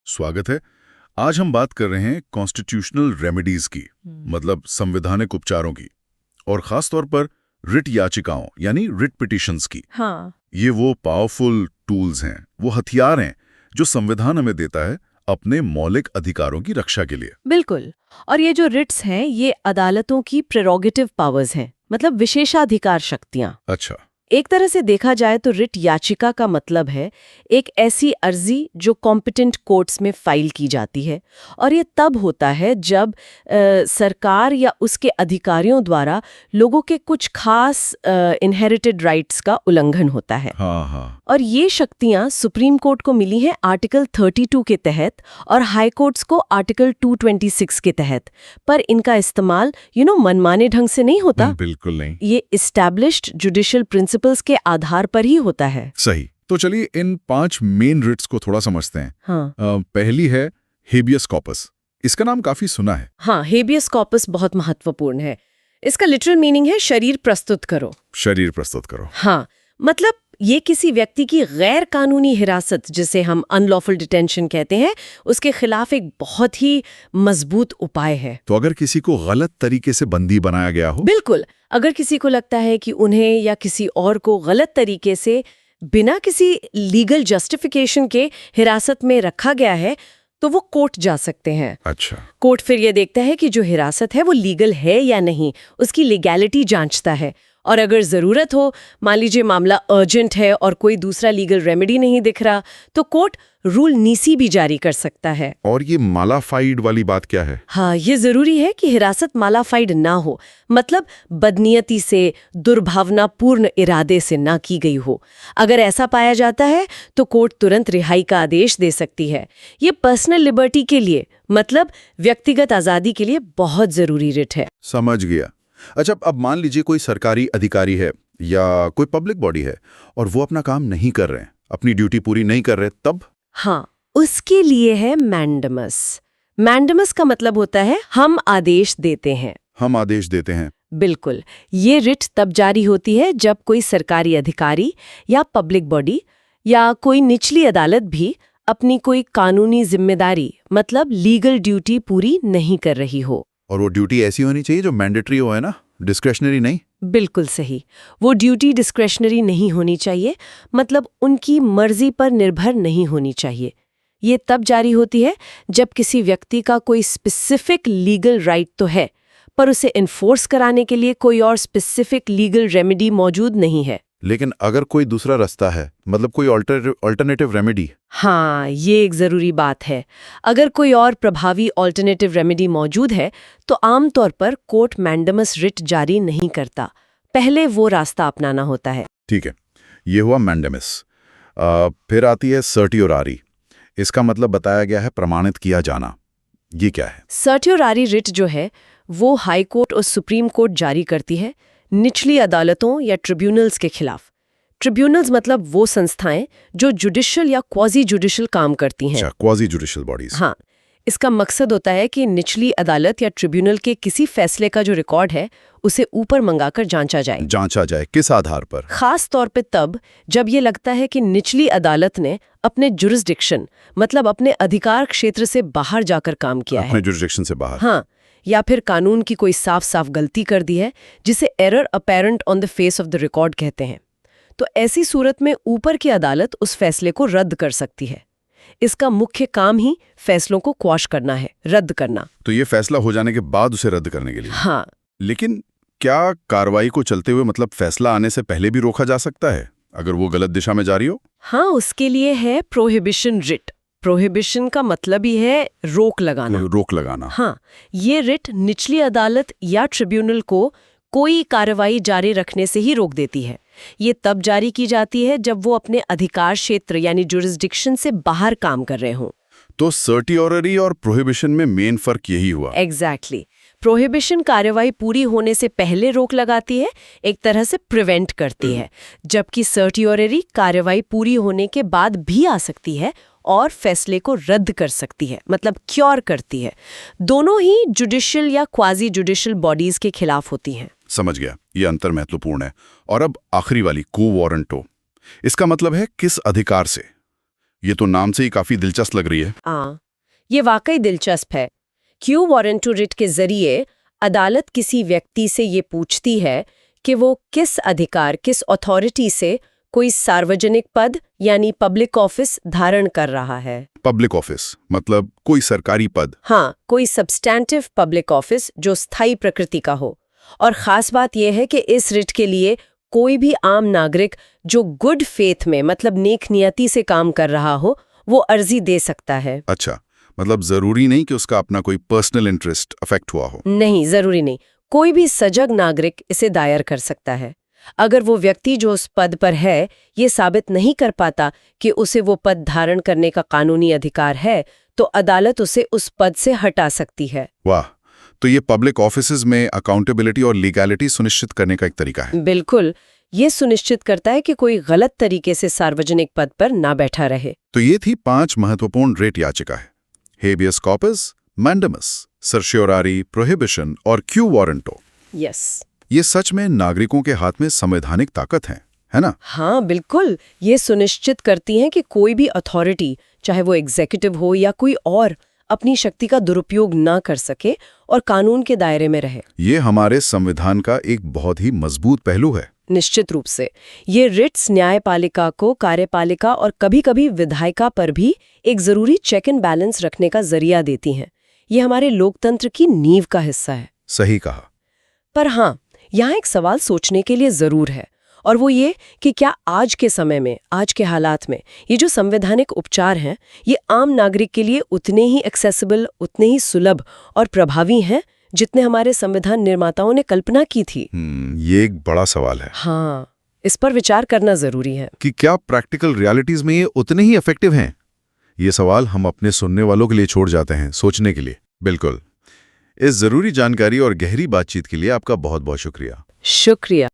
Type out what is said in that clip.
स्वागत है। आज हम बात कर रहे हैं कॉन्स्टिट्यूशनल रेमेडीज की, मतलब संवैधानिक उपचारों की, और खास तौर पर रिट याचिकाओं यानी रिट पिटिशंस की। हाँ। ये वो पावरफुल टूल्स हैं, वो हथियार हैं जो संविधान हमें देता है अपने मौलिक अधिकारों की रक्षा के लिए। बिल्कुल। और ये जो रिट्स हैं ये अदालतों की प्रेरोगेटिव पावर्स हैं, मतलब विशेषाधिकार शक्तियां। अच्छा। एक तरह से देखा जाए तो रिट याचिका का मतलब है एक ऐसी अर्जी जो कॉम्पिटेंट कोर्ट्स में फाइल की जाती है, और ये तब होता है जब सरकार या उसके अधिकारियों द्वारा लोगों के कुछ खास इनहेरिटेड राइट्स का उल्लंघन होता है। हाँ हाँ। और ये शक्तियां सुप्रीम कोर्ट को मिली हैं आर्टिकल 32 के तहत और हाई कोर्ट्स को आर्टिकल 226 के तहत। पर इनका इस्तेमाल मनमाने ढंग से नहीं होता। बिल्कुल नहीं। ये इस्टेब्लिश्ड जुडिशियल प्रिंसिपल्स के आधार पर ही होता है। सही। तो चलिए इन 5 मेन रिट्स को थोड़ा समझते हैं। हाँ। पहली है हेबियस कॉर्पस। इसका नाम काफी सुना है। हाँ, हेबियस कॉर्पस बहुत महत्वपूर्ण है। इसका लिटरल मीनिंग है शरीर प्रस्तुत करो। शरीर प्रस्तुत करो। हाँ, मतलब ये किसी व्यक्ति की गैर कानूनी हिरासत, जिसे हम अनलॉफुल डिटेंशन कहते हैं, उसके खिलाफ एक बहुत ही मजबूत उपाय है। तो अगर किसी को गलत तरीके से बंदी बनाया गया हो? बिल्कुल। अगर किसी को लगता है कि उन्हें या किसी और को गलत तरीके से बिना किसी लीगल जस्टिफिकेशन के हिरासत में रखा गया है, तो वो कोर्ट जा सकते हैं। अच्छा। कोर्ट फिर ये देखता है कि जो हिरासत है वो लीगल है या नहीं, उसकी लीगैलिटी जांचता है। और अगर ज़रूरत हो, मान लीजिए मामला अर्जेंट है और कोई दूसरा लीगल रेमेडी नहीं दिख रहा, तो कोर्ट रूल नीसी भी जारी कर सकता है। और ये मालाफाइड वाली बात क्या है? हाँ, ये जरूरी है कि हिरासत मालाफाइड ना हो, मतलब बदनीयती से, दुर्भावनापूर्ण इरादे से ना की गई हो। अगर ऐसा पाया जाता है तो कोर्ट तुरंत रिहाई का आदेश दे सकती है। ये पर्सनल लिबर्टी के लिए, मतलब व्यक्तिगत आज़ादी के लिए बहुत ज़रूरी रिट है। समझ गया। अच्छा, अब मान लीजिए कोई सरकारी अधिकारी है या कोई पब्लिक बॉडी है और वो अपना काम नहीं कर रहे हैं, अपनी ड्यूटी पूरी नहीं कर रहे, तब? हाँ, उसके लिए है मैंडेमस। मैंडेमस का मतलब होता है हम आदेश देते हैं। हम आदेश देते हैं। बिल्कुल। ये रिट तब जारी होती है जब कोई सरकारी अधिकारी या पब्लिक बॉडी या कोई निचली अदालत भी अपनी कोई कानूनी जिम्मेदारी, मतलब लीगल ड्यूटी पूरी नहीं कर रही हो। और वो ड्यूटी ऐसी होनी चाहिए जो मैंडेटरी हो, है ना, डिस्क्रेशनरी नहीं। बिल्कुल सही। वो ड्यूटी डिस्क्रेशनरी नहीं होनी चाहिए, मतलब उनकी मर्जी पर निर्भर नहीं होनी चाहिए। ये तब जारी होती है जब किसी व्यक्ति का कोई स्पेसिफिक लीगल राइट तो है, पर उसे इन्फोर्स कराने के लिए कोई और स्पेसिफिक लीगल रेमेडी मौजूद नहीं है। लेकिन अगर कोई दूसरा रास्ता है, मतलब कोई अल्टरनेटिव रेमेडी? हाँ, ये एक ज़रूरी बात है। अगर कोई और प्रभावी अल्टरनेटिव रेमेडी मौजूद है तो आमतौर पर कोर्ट मैंडेमस रिट जारी नहीं करता। पहले वो रास्ता अपनाना होता है। ठीक है, ये हुआ मैंडेमस। फिर आती है सर्टियोरारी। इसका मतलब बताया गया है प्रमाणित किया जाना। ये क्या है? सर्टियोरारी रिट जो है वो हाई कोर्ट और सुप्रीम कोर्ट जारी करती है निचली अदालतों या ट्रिब्यूनल्स के खिलाफ। ट्रिब्यूनल्स मतलब वो संस्थाएं जो जुडिशियल या क्वाजी जुडिशियल काम करती हैं। अच्छा, क्वाजी जुडिशियल बॉडीज। हाँ, इसका मकसद होता है कि निचली अदालत या ट्रिब्यूनल के किसी फैसले का जो रिकॉर्ड है उसे ऊपर मंगाकर जांचा जाए। जांचा जाए किस आधार पर? खास तौर पे तब जब ये लगता है कि निचली अदालत ने अपने जुरिस्डिक्शन, मतलब अपने अधिकार क्षेत्र से बाहर जाकर काम किया है। अपने जुरिस्डिक्शन से बाहर। हाँ, या फिर कानून की कोई साफ साफ गलती कर दी है, जिसे error apparent on the face of the record कहते हैं। तो ऐसी सूरत में ऊपर की अदालत उस फैसले को रद्द कर सकती है। इसका मुख्य काम ही फैसलों को क्वॉश करना है, रद्द करना। तो ये फैसला हो जाने के बाद उसे रद्द करने के लिए? हाँ। लेकिन क्या कार्रवाई को चलते हुए, मतलब फैसला आने से पहले भी रोका जा सकता है अगर वो गलत दिशा में जा रही हो? हाँ, उसके लिए है प्रोहिबिशन रिट। प्रोहिबिशन का मतलब ही है रोक लगाना। रोक लगाना। हाँ, ये रिट निचली अदालत या ट्रिब्यूनल को कोई कार्रवाई जारी रखने से ही रोक देती है। ये तब जारी की जाती है जब वो अपने अधिकार क्षेत्र यानी जुरिस्डिक्शन से बाहर काम कर रहे हों। तो सर्टियोररी और प्रोहिबिशन में मेन फर्क यही हुआ। एग्जैक्टली। प्रोहिबिशन कार्रवाई पूरी होने से पहले रोक लगाती है, एक तरह से प्रिवेंट करती है, जबकि सर्टियोररी कार्रवाई पूरी होने के बाद भी आ सकती है और फैसले को रद्द कर सकती है, मतलब क्योर करती है। दोनों ही जुडिशियल या क्वाजी जुडिशियल बॉडीज के खिलाफ होती हैं। समझ गया, ये अंतर महत्वपूर्ण है। और अब आखिरी वाली, को वारंटो। इसका मतलब है किस अधिकार से? ये तो नाम से ही काफी दिलचस्प लग रही है। ये वाकई दिलचस्प है। क्यू वारंट टू रिट के जरिए अदालत किसी व्यक्ति से ये पूछती है कि वो किस अधिकार, किस अथॉरिटी से कोई सार्वजनिक पद यानी पब्लिक ऑफिस धारण कर रहा है। पब्लिक ऑफिस मतलब कोई सरकारी पद। हाँ, कोई सब्सटैंटिव पब्लिक ऑफिस जो स्थायी प्रकृति का हो। और खास बात यह है कि इस रिट के लिए कोई भी आम नागरिक जो गुड फेथ में मतलब नेक नियति से काम कर रहा हो वो अर्जी दे सकता है। अच्छा, मतलब जरूरी नहीं कि उसका अपना कोई पर्सनल इंटरेस्ट अफेक्ट हुआ हो। नहीं, जरूरी नहीं। कोई भी सजग नागरिक इसे दायर कर सकता है। अगर वो व्यक्ति जो उस पद पर है ये साबित नहीं कर पाता कि उसे वो पद धारण करने का कानूनी अधिकार है, तो अदालत उसे उस पद से हटा सकती है। वाह, तो ये पब्लिक ऑफिसेज में अकाउंटेबिलिटी और लीगैलिटी सुनिश्चित करने का एक तरीका है। बिल्कुल, ये सुनिश्चित करता है कि कोई गलत तरीके से सार्वजनिक पद पर ना बैठा रहे। तो ये थी 5 महत्वपूर्ण रेट याचिकाएं: हेबियस कॉर्पस, मैंडेमस, सर्शियोरारी, प्रोहिबिशन और क्यू वारंटो। यस, ये सच में नागरिकों के हाथ में संवैधानिक ताकत है ना? हाँ बिल्कुल। ये सुनिश्चित करती हैं कि कोई भी अथॉरिटी, चाहे वो एग्जीक्यूटिव हो या कोई और, अपनी शक्ति का दुरुपयोग ना कर सके और कानून के दायरे में रहे। ये हमारे संविधान का एक बहुत ही मजबूत पहलू है। निश्चित रूप से। ये रिट्स न्यायपालिका को, कार्यपालिका और कभी-कभी विधायिका पर भी एक जरूरी चेक एंड बैलेंस रखने का जरिया देती हैं। ये हमारे लोकतंत्र की नींव का हिस्सा है। सही कहा। पर हाँ, यहाँ एक सवाल सोचने के लिए जरूर है, और वो ये कि क्या आज के समय में, आज के हालात में ये जो संवैधानिक उपचार हैं, ये आम नागरिक के लिए उतने ही एक्सेसिबल, उतने ही सुलभ और प्रभावी हैं जितने हमारे संविधान निर्माताओं ने कल्पना की थी? ये एक बड़ा सवाल है। हाँ, इस पर विचार करना जरूरी है कि क्या प्रैक्टिकल रियलिटीज में ये उतने ही इफेक्टिव हैं? ये सवाल हम अपने सुनने वालों के लिए छोड़ जाते हैं सोचने के लिए। बिल्कुल। इस जरूरी जानकारी और गहरी बातचीत के लिए आपका बहुत बहुत शुक्रिया। शुक्रिया।